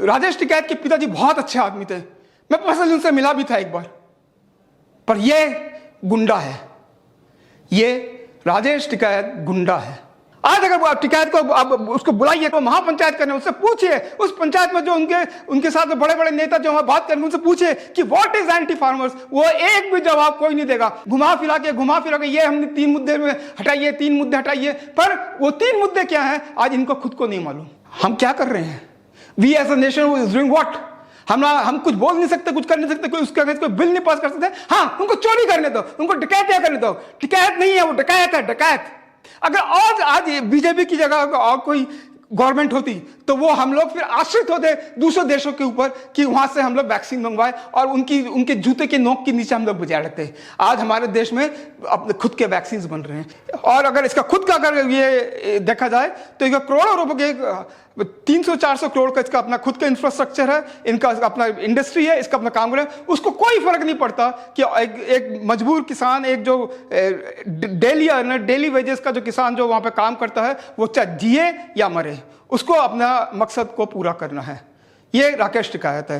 राजेश टिकैत के पिताजी बहुत अच्छे आदमी थे, मैं पर्सनली उनसे मिला भी था एक बार, पर ये गुंडा है, ये राजेश टिकैत गुंडा है। आज अगर टिकैत को अब उसको बुलाइए तो महापंचायत करने, उससे पूछिए उस पंचायत में जो उनके साथ बड़े बड़े नेता जो वहां बात करेंगे, उनसे पूछिए कि व्हाट इज एंटी फार्मर्स, वो एक भी जवाब कोई नहीं देगा। घुमा फिरा के ये हमने 3 मुद्दे में हटाइए, 3 मुद्दे हटाइए, पर वो 3 मुद्दे क्या हैं आज इनको खुद को नहीं मालूम। हम क्या कर रहे हैं? We as a nation is doing what? हम कुछ बोल नहीं सकते, कुछ कर नहीं सकते, कोई बिल नहीं पास कर सकते। हाँ, उनको चोरी करने दो, उनको डकैतियां करने दो। टिकैत नहीं है वो, डकैत है, डकैत। अगर और आज बीजेपी की जगह और कोई गवर्नमेंट होती तो वो हम लोग फिर आश्रित होते दूसरे देशों के ऊपर कि वहां से हम लोग वैक्सीन मंगवाए और उनके जूते के नोक के नीचे हम लोग बजा रखते। आज हमारे देश में अपने खुद के वैक्सीन बन रहे हैं। और अगर इसका खुद का अगर ये देखा जाए तो ये करोड़ों रुपए के 300-400 करोड़ का इसका अपना खुद का इंफ्रास्ट्रक्चर है, इनका अपना इंडस्ट्री है, इसका अपना काम है। उसको कोई फर्क नहीं पड़ता कि एक मजबूर किसान, एक जो डेली वेजेस का जो किसान जो वहां पे काम करता है, वो चाहे जिए या मरे, उसको अपना मकसद को पूरा करना है। ये राकेश टिकैत है।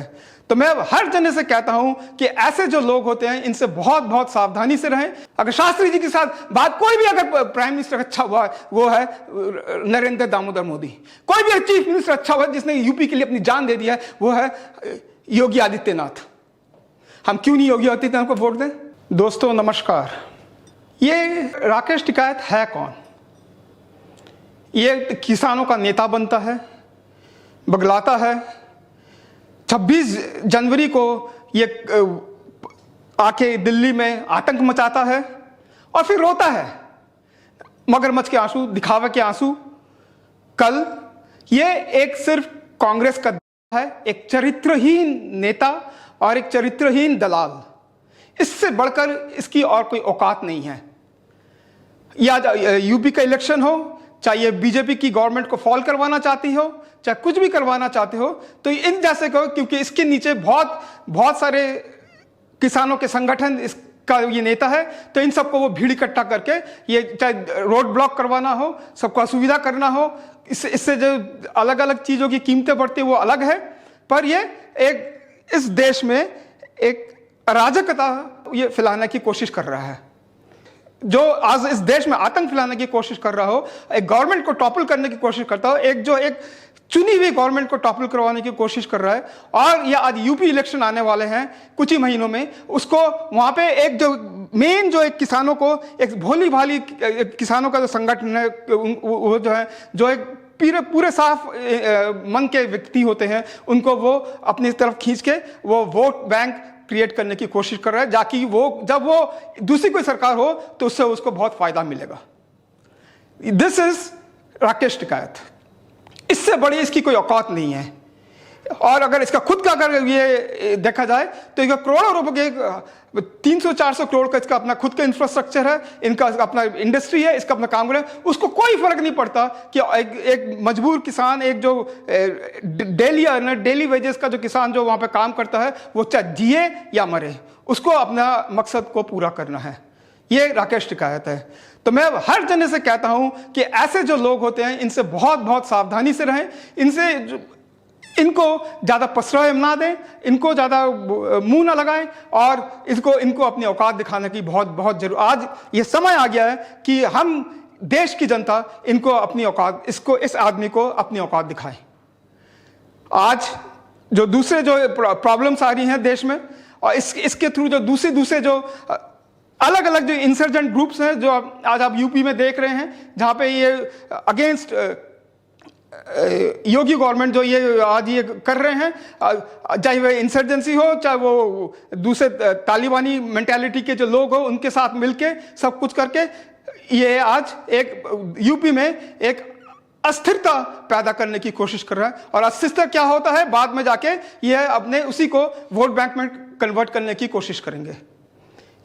तो मैं हर जने से कहता हूं कि ऐसे जो लोग होते हैं इनसे बहुत बहुत सावधानी से रहें। अगर शास्त्री जी के साथ बात, कोई भी अगर प्राइम मिनिस्टर अच्छा हुआ है वो है नरेंद्र दामोदर मोदी। कोई भी चीफ मिनिस्टर अच्छा हुआ है जिसने यूपी के लिए अपनी जान दे दिया है वो है योगी आदित्यनाथ। हम क्यों नहीं योगी आदित्यनाथ को वोट दें? दोस्तों नमस्कार। ये राकेश टिकैत है कौन? ये किसानों का नेता बनता है, बगलाता है। 26 जनवरी को ये आके दिल्ली में आतंक मचाता है और फिर रोता है, मगरमच्छ के आंसू, दिखावे के आंसू। कल ये एक सिर्फ कांग्रेस का है, एक चरित्रहीन नेता और एक चरित्रहीन दलाल। इससे बढ़कर इसकी और कोई औकात नहीं है। या यूपी का इलेक्शन हो, चाहे बीजेपी की गवर्नमेंट को फॉल करवाना चाहती हो, चाहे कुछ भी करवाना चाहते हो, तो इन जैसे को, क्योंकि इसके नीचे बहुत सारे किसानों के संगठन इसका ये नेता है, तो इन सबको वो भीड़ इकट्ठा करके ये चाहे रोड ब्लॉक करवाना हो, सबको असुविधा करना हो, इससे जो अलग अलग चीजों की कीमतें बढ़ती है वो अलग है। पर ये एक इस देश में एक अराजकता ये फैलाने की कोशिश कर रहा है। जो आज इस देश में आतंक फैलाने की कोशिश कर रहा हो, एक गवर्नमेंट को टॉपल करने की कोशिश करता हो, एक चुनी हुई गवर्नमेंट को टॉपल करवाने की कोशिश कर रहा है। और ये आज यूपी इलेक्शन आने वाले हैं कुछ ही महीनों में, उसको वहां पे एक जो मेन जो एक किसानों को, एक भोली भाली किसानों का जो संगठन है, वो जो है, जो एक पूरे साफ मन के व्यक्ति होते हैं, उनको वो अपनी तरफ खींच के वो वोट बैंक क्रिएट करने की कोशिश कर रहा है, जाकि वो जब वो दूसरी कोई सरकार हो तो उससे उसको बहुत फायदा मिलेगा। This is Rakesh Tikait. इससे बड़ी इसकी कोई औकात नहीं है। और अगर इसका खुद का अगर ये देखा जाए तो ये करोड़ों रुपए के 300-400 करोड़ का इसका अपना खुद का इंफ्रास्ट्रक्चर है, इनका अपना इंडस्ट्री है, इसका अपना काम है। उसको कोई फर्क नहीं पड़ता कि एक मजबूर किसान, एक जो डेली वेजेस का जो किसान जो वहां पे काम करता है, वो चाहे जिए या मरे, उसको अपना मकसद को पूरा करना है। ये राकेश टिकैत है। तो मैं हर जने से कहता हूं कि ऐसे जो लोग होते हैं इनसे बहुत बहुत सावधानी से रहें। इनको ज्यादा प्रश्रय ना दें, इनको ज्यादा मुंह ना लगाएं, और इनको अपनी औकात दिखाने की बहुत बहुत जरूर आज ये समय आ गया है कि हम देश की जनता इनको अपनी औकात, इस आदमी को अपनी औकात दिखाएं। आज जो दूसरे जो प्रॉब्लम्स आ रही हैं देश में, और इसके थ्रू जो दूसरे जो अलग अलग जो इंसर्जेंट ग्रुप्स हैं जो आज आप यूपी में देख रहे हैं, जहां पे ये अगेंस्ट योगी गवर्नमेंट जो ये आज ये कर रहे हैं, चाहे वह इंसर्जेंसी हो, चाहे वो दूसरे तालिबानी मेंटालिटी के जो लोग हो, उनके साथ मिलके सब कुछ करके ये आज एक यूपी में एक अस्थिरता पैदा करने की कोशिश कर रहा है। और अस्थिरता क्या होता है, बाद में जाके ये अपने उसी को वोट बैंक में कन्वर्ट करने की कोशिश करेंगे।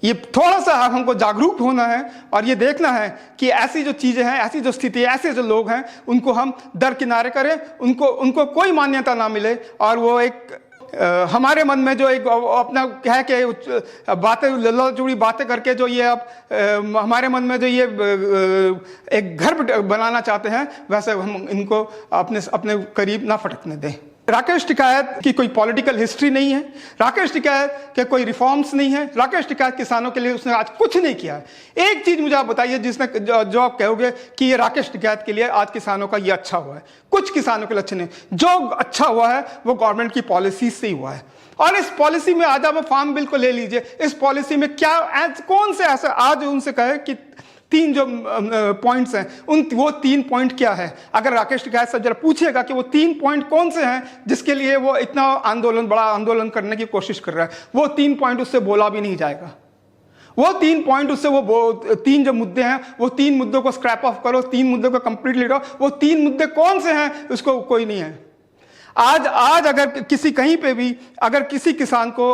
ये थोड़ा सा हमको जागरूक होना है और ये देखना है कि ऐसी जो चीजें हैं, ऐसी जो स्थिति है, ऐसे जो लोग हैं, उनको हम दरकिनारे करें, उनको कोई मान्यता ना मिले। और वो एक हमारे मन में जो एक अपना कह के बातें, लल्ला चूड़ी बातें करके जो ये अब हमारे मन में जो ये एक घर बनाना चाहते हैं, वैसे हम इनको अपने करीब ना फटकने दें। राकेश टिकैत की कोई पॉलिटिकल हिस्ट्री नहीं है, राकेश टिकैत के कोई रिफॉर्म्स नहीं है, राकेश टिकैत किसानों के लिए उसने आज कुछ नहीं किया है। एक चीज मुझे आप बताइए जिसने जो आप कहोगे कि ये राकेश टिकैत के लिए आज किसानों का ये अच्छा हुआ है। कुछ किसानों के लिए अच्छे नहीं, जो अच्छा हुआ है वो गवर्नमेंट की पॉलिसी से ही हुआ है। और इस पॉलिसी में आज आप फार्म बिल को ले लीजिए, इस पॉलिसी में क्या कौन से ऐसा आज उनसे कहे कि 3 जो पॉइंट्स हैं वो 3 पॉइंट क्या है। अगर राकेश टिकैत से जरा पूछिएगा कि वो 3 पॉइंट कौन से हैं जिसके लिए वो इतना बड़ा आंदोलन करने की कोशिश कर रहा है, वो 3 पॉइंट उससे बोला भी नहीं जाएगा। वो 3 पॉइंट उससे वो 3 जो मुद्दे हैं वो 3 मुद्दों को स्क्रैप ऑफ करो, 3 मुद्दों को कंप्लीटली करो। वो 3 मुद्दे कौन से हैं उसको कोई नहीं है। आज अगर किसी कहीं पे भी अगर किसी किसान को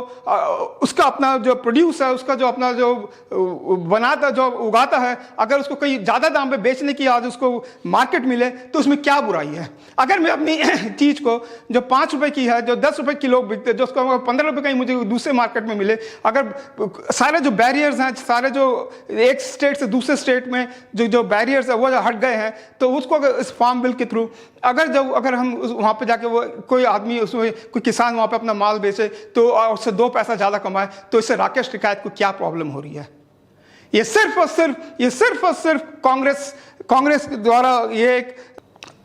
उसका अपना जो प्रोड्यूस है, उसका जो अपना जो बनाता जो उगाता है, अगर उसको कहीं ज्यादा दाम पे बेचने की आज उसको मार्केट मिले तो उसमें क्या बुराई है। अगर मैं अपनी चीज को जो 5 रुपए की है, जो 10 रुपए किलो बिकते, जो उसको 15 रुपए का ही मुझे दूसरे मार्केट में मिले, अगर सारे जो बैरियर्स हैं, सारे जो एक स्टेट से दूसरे स्टेट में जो बैरियर्स है वो हट गए हैं, तो उसको अगर इस फार्म बिल के थ्रू अगर हम वहां पे जाके वो कोई आदमी उसमें कोई किसान वहां पे अपना माल बेचे तो उससे 2 पैसा ज्यादा कमाए, तो इससे राकेश टिकैत को क्या प्रॉब्लम हो रही है। ये सिर्फ और सिर्फ कांग्रेस द्वारा ये एक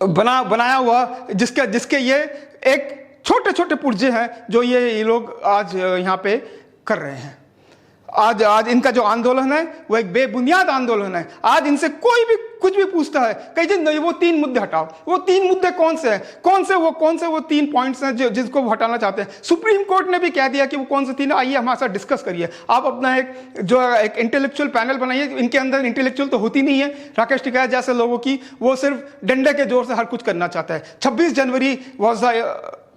बनाया हुआ जिसके ये एक छोटे पुर्जे हैं जो ये लोग आज यहाँ पे कर रहे हैं। आज इनका जो आंदोलन है वो एक बेबुनियाद आंदोलन है। आज इनसे कोई भी कुछ भी पूछता है, कहीं नहीं, वो 3 मुद्दे हटाओ। वो 3 मुद्दे कौन से हैं? कौन से वो 3 पॉइंट्स हैं जिसको वो हटाना चाहते हैं। सुप्रीम कोर्ट ने भी कह दिया कि वो कौन से 3, आइए हमारे साथ डिस्कस करिए। आप अपना एक इंटेलेक्चुअल पैनल बनाइए। इनके अंदर इंटेलेक्चुअल तो होती नहीं है राकेश टिकैत जैसे लोगों की, वो सिर्फ डंडे के जोर से हर कुछ करना चाहता है। 26 जनवरी वॉज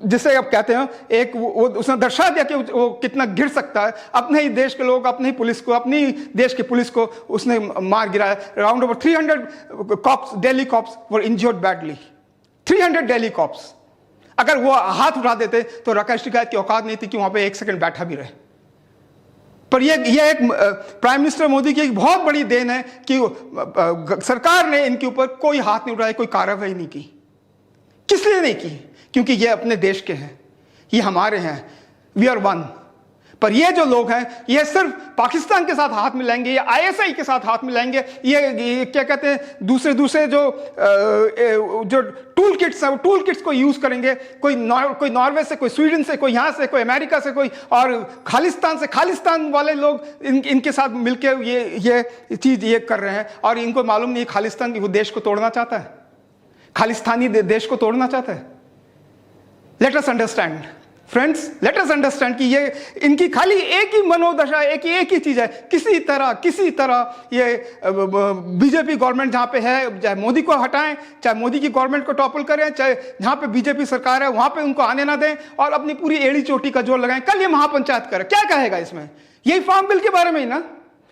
जिसे आप कहते हैं एक वो उसने दर्शा दिया कि वो कितना गिर सकता है। अपने ही देश के लोग, अपनी पुलिस को, अपनी देश की पुलिस को उसने मार गिराया। Round over 300 cops, Delhi cops were injured badly. 300 Delhi cops. अगर वो हाथ उठा देते तो राकेश टिकैत की औकात नहीं थी कि वहां पे 1 सेकंड बैठा भी रहे। पर ये एक प्राइम मिनिस्टर मोदी की एक बहुत बड़ी देन है कि सरकार ने इनके ऊपर कोई हाथ नहीं उठाया, कोई कार्रवाई नहीं की। किस लिए नहीं की? क्योंकि ये अपने देश के हैं, ये हमारे हैं, वी आर वन। पर ये जो लोग हैं ये सिर्फ पाकिस्तान के साथ हाथ मिलाएंगे, ये आईएसआई के साथ हाथ मिलाएंगे, ये क्या कहते हैं दूसरे जो टूल किट्स हैं, टूल किट्स को यूज करेंगे। कोई नॉर्वे से, कोई स्वीडन से, कोई यहाँ से, कोई अमेरिका से, कोई और खालिस्तान वाले लोग इनके साथ मिलकर ये चीज ये कर रहे हैं। और इनको मालूम नहीं खालिस्तान वो देश को तोड़ना चाहता है, खालिस्तानी देश को तोड़ना चाहता है। Let us understand friends, let us understand कि ये इनकी खाली एक ही मनोदशा, एक ही चीज है। किसी तरह ये बीजेपी गवर्नमेंट जहां पे है, चाहे मोदी को हटाएं, चाहे मोदी की गवर्नमेंट को टॉपल करें, चाहे जहां पे बीजेपी सरकार है वहां पे उनको आने ना दें और अपनी पूरी एड़ी चोटी का जोर लगाएं। कल ये महापंचायत करें, क्या कहेगा इसमें? यही फार्म बिल के बारे में ही ना,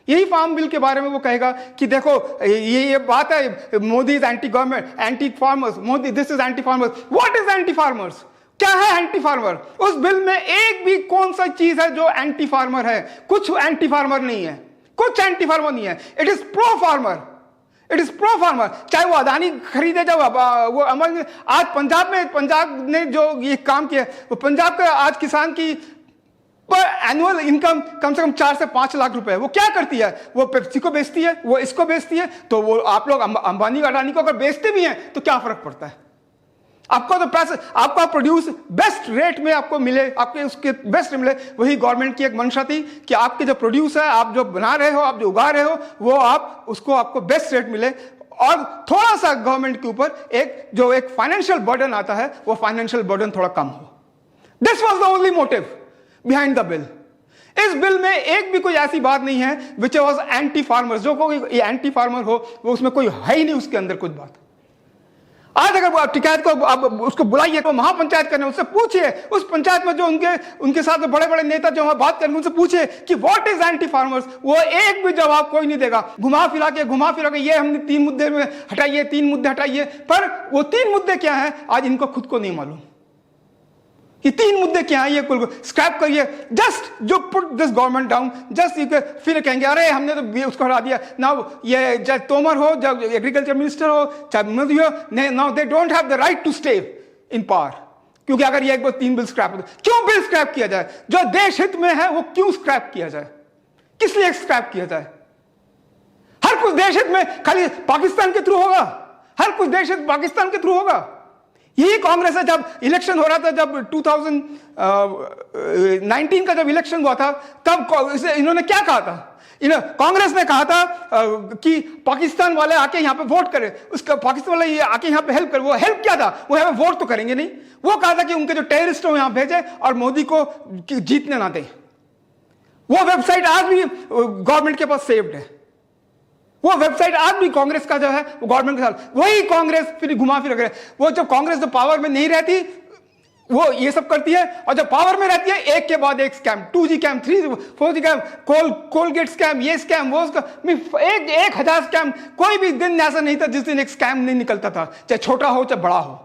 यही फार्म बिल के बारे में वो कहेगा कि देखो ये बात है, Modi is anti government, anti farmers, Modi this is anti farmers. What is anti farmers? क्या है एंटी फार्मर? उस बिल में एक भी कौन सा चीज है जो एंटी फार्मर है? कुछ एंटी फार्मर नहीं है, कुछ एंटी फार्मर नहीं है। It is pro farmer, it is pro farmer. चाहे वो अदानी खरीदे, जाओ वो अमर आज पंजाब ने जो ये काम किया, वो पंजाब का आज किसान की पर एनुअल इनकम कम से कम 4 से 5 लाख रुपए है। वो क्या करती है? वो पेप्सी को बेचती है, वो इसको बेचती है। तो वो आप लोग अंबानी अडानी को अगर बेचते भी हैं तो क्या फर्क पड़ता है? आपको तो पैसे, आपका प्रोड्यूस बेस्ट रेट में आपको मिले, आपके उसके बेस्ट मिले। वही गवर्नमेंट की एक मंशा थी कि आपके जो प्रोड्यूस है, आप जो बना रहे हो, आप जो उगा रहे हो, वो आपको बेस्ट रेट मिले। और थोड़ा सा गवर्नमेंट के ऊपर एक फाइनेंशियल बर्डन आता है, वो फाइनेंशियल बर्डन थोड़ा कम हो। This was the only motive behind the bill. इस बिल में एक भी कोई ऐसी बात नहीं है विच वॉज एंटी फार्मर्स। जो कोई एंटी फार्मर हो वो उसमें कोई है ही नहीं, उसके अंदर कुछ बात। आज अगर टिकैत को आप उसको बुलाइए तो महापंचायत करने, उससे पूछिए, उस पंचायत में जो उनके साथ बड़े बड़े नेता जो बात करेंगे उनसे पूछिए कि व्हाट इज एंटी फार्मर्स। वो एक भी जवाब कोई नहीं देगा। घुमा फिरा के ये हमने 3 मुद्दे में हटाइए, 3 मुद्दे हटाइए। पर वो 3 मुद्दे क्या है आज इनको खुद को नहीं मालूम। ये 3 मुद्दे क्या है, ये कुल स्क्रैप करिए। जस्ट जो put this government down, just फिर कहेंगे अरे हमने तो उसको हटा दिया। नाउ ये चाहे तोमर हो, चाहे एग्रीकल्चर मिनिस्टर हो, चाहे मोदी हो, now they don't have the right to stay in power. क्योंकि अगर ये एक बार 3 बिल स्क्रैप होते, क्यों बिल स्क्रैप किया जाए? जो देश हित में है वो क्यों स्क्रैप किया जाए? किस लिए स्क्रैप किया जाए? हर कुछ देश हित में खाली पाकिस्तान के थ्रू होगा, हर कुछ देश हित पाकिस्तान के थ्रू होगा। यही कांग्रेस है। जब इलेक्शन हो रहा था, जब 2019 का जब इलेक्शन हुआ था, तब इन्होंने क्या कहा था? कांग्रेस ने कहा था कि पाकिस्तान वाले आके यहां पे वोट करें, उसका पाकिस्तान वाले ये आके यहां पे हेल्प करे। वो हेल्प क्या था? वो यहां पे वोट तो करेंगे नहीं। वो कहा था कि उनके जो टेररिस्ट हो यहां भेजे और मोदी को जीतने ना दे। वो वेबसाइट आज भी गवर्नमेंट के पास सेव्ड है। वो वेबसाइट आज भी कांग्रेस का जो है वो गवर्नमेंट के साथ, वही कांग्रेस फिर घुमा फिर रहे। वो जब कांग्रेस जो पावर में नहीं रहती वो ये सब करती है, और जब पावर में रहती है एक के बाद एक scam, 2G scam, 3G 4G scam, Colgate scam, ये स्कैम, वो स्कैम, 1000 स्कैम। कोई भी दिन ऐसा नहीं था जिस दिन एक स्कैम नहीं निकलता था, चाहे छोटा हो चाहे बड़ा हो।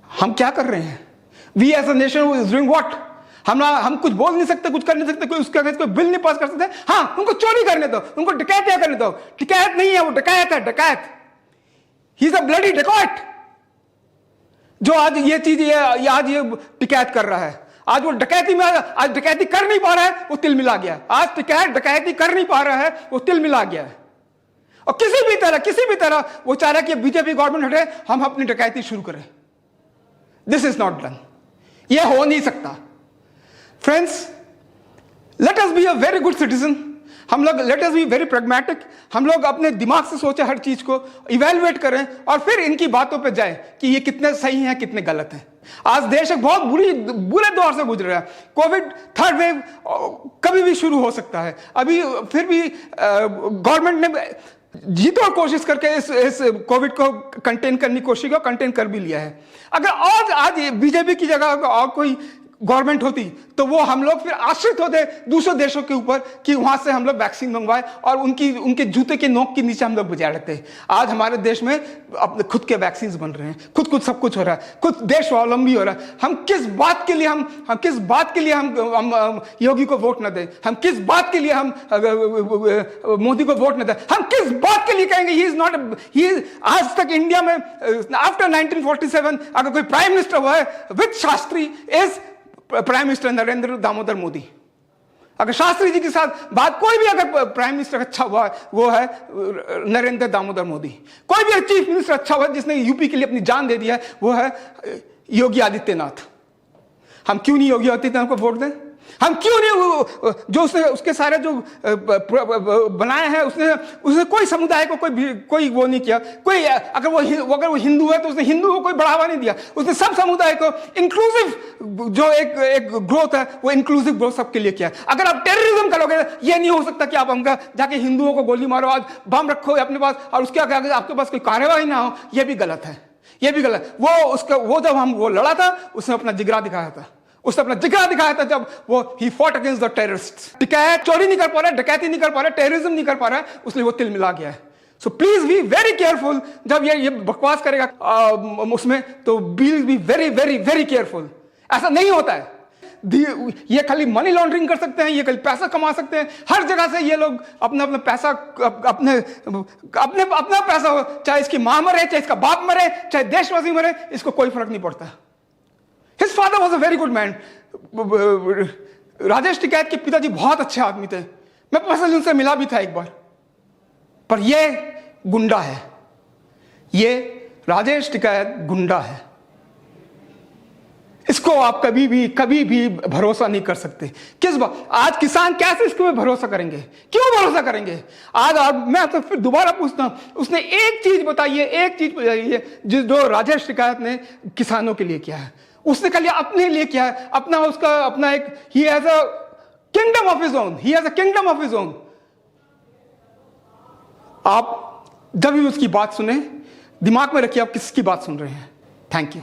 हम क्या कर रहे हैं? We as a nation is doing what? हम कुछ बोल नहीं सकते, कुछ कर नहीं सकते, कोई उसके अगेंस्ट कोई बिल नहीं पास कर सकते। हाँ, उनको चोरी करने दो, उनको डकैतियां करने दो। डकैत नहीं है वो, डकैत है, डकैत। ही इज अ ब्लडी डकैत। जो आज ये चीज आज ये डकैत कर रहा है, आज वो डकैती में, आज डकैती कर नहीं पा रहा है, वो तिल मिला गया। आज डकैती कर नहीं पा रहा है, वो तिल मिला गया है। और किसी भी तरह वो चाह रहा है कि बीजेपी गवर्नमेंट हटे, हम अपनी डकैती शुरू करें। This is not done. ये हो नहीं सकता। Friends, let us be a very good citizen. हम लोग let us be very pragmatic. हम लोग अपने दिमाग से सोचे, हर चीज को इवेलुएट करें और फिर इनकी बातों पे जाए कि ये कितने सही हैं, कितने गलत हैं। आज देश एक बहुत बुरे दौर से गुजर रहा है। कोविड थर्ड वेव कभी भी शुरू हो सकता है। अभी फिर भी गवर्नमेंट ने जी तोड़ कोशिश करके इस कोविड को कंटेन करने की कोशिश की, कंटेन कर भी लिया है। अगर आज बीजेपी की जगह और कोई गवर्नमेंट होती तो वो हम लोग फिर आश्रित होते दूसरे देशों के ऊपर कि वहां से हम लोग वैक्सीन मंगवाए और उनके जूते के नोक के नीचे हम लोग बजा रखते हैं। आज हमारे देश में अपने खुद के वैक्सीन बन रहे हैं, खुद सब कुछ हो रहा है, खुद देश स्वावलंबी हो रहा है। हम किस बात के लिए हम योगी को वोट न दें? हम किस बात के लिए हम मोदी को वोट न दें? हम किस बात के लिए कहेंगे ही इज आज तक इंडिया में आफ्टर 1947 अगर कोई प्राइम मिनिस्टर हुआ है with Shastri is prime minister Narendra Damodar Modi. अगर शास्त्री जी के साथ बात, कोई भी अगर प्राइम मिनिस्टर अच्छा हुआ वो है नरेंद्र दामोदर मोदी। कोई भी चीफ मिनिस्टर अच्छा हुआ जिसने यूपी के लिए अपनी जान दे दिया है वो है योगी आदित्यनाथ। हम क्यों नहीं योगी आदित्यनाथ को वोट दें? हम क्यों नहीं जो उसके सारे जो बनाए हैं उसने कोई समुदाय को कोई वो नहीं किया। कोई अगर वो हिंदू है तो उसने हिंदू को कोई बढ़ावा नहीं दिया। उसने सब समुदाय को इंक्लूसिव जो एक ग्रोथ है वो इंक्लूसिव ग्रोथ सबके लिए किया। अगर आप टेररिज्म करोगे, ये नहीं हो सकता कि आप हमका जाके हिंदुओं को गोली मारो, आज बम रखो अपने पास और उसके आगे आपके पास कोई कार्यवाही ना हो। ये भी गलत है, ये भी गलत। वो जब वो लड़ा था उसने अपना जिगरा दिखाया था, जब वो he fought against the terrorists. डकैत चोरी नहीं कर पा रहा है, डकैती नहीं कर पा रहा है, टेररिज्म नहीं कर पा रहा है, उसलिए वो तिल मिला गया है। So please be very careful. जब ये बकवास करेगा उसमें तो be very very very careful. ऐसा नहीं होता है। ये खाली मनी लॉन्ड्रिंग कर सकते हैं, ये खाली पैसा कमा सकते हैं। हर जगह से ये लोग अपना पैसा अपना पैसा हो, चाहे इसकी मां मरे, चाहे इसका बाप मरे, चाहे देशवासी मरे, इसको कोई फर्क नहीं पड़ता। His father was a very good man. Rajesh Tikait के पिताजी बहुत अच्छे आदमी थे। मैं पर्सनली उनसे मिला भी था एक बार। पर ये गुंडा है, ये राजेश टिकैत गुंडा है। इसको आप कभी भी भरोसा नहीं कर सकते। किस बात? आज किसान कैसे इसके में भरोसा करेंगे? क्यों भरोसा करेंगे? आज मैं आपसे फिर दोबारा पूछता हूं, उसने एक चीज बताइए जो राजेश टिकैत ने किसानों के लिए किया है। उसने खाली अपने लिए किया है, अपना एक he has a kingdom of his own. आप जब भी उसकी बात सुने, दिमाग में रखिए आप किसकी बात सुन रहे हैं। Thank you.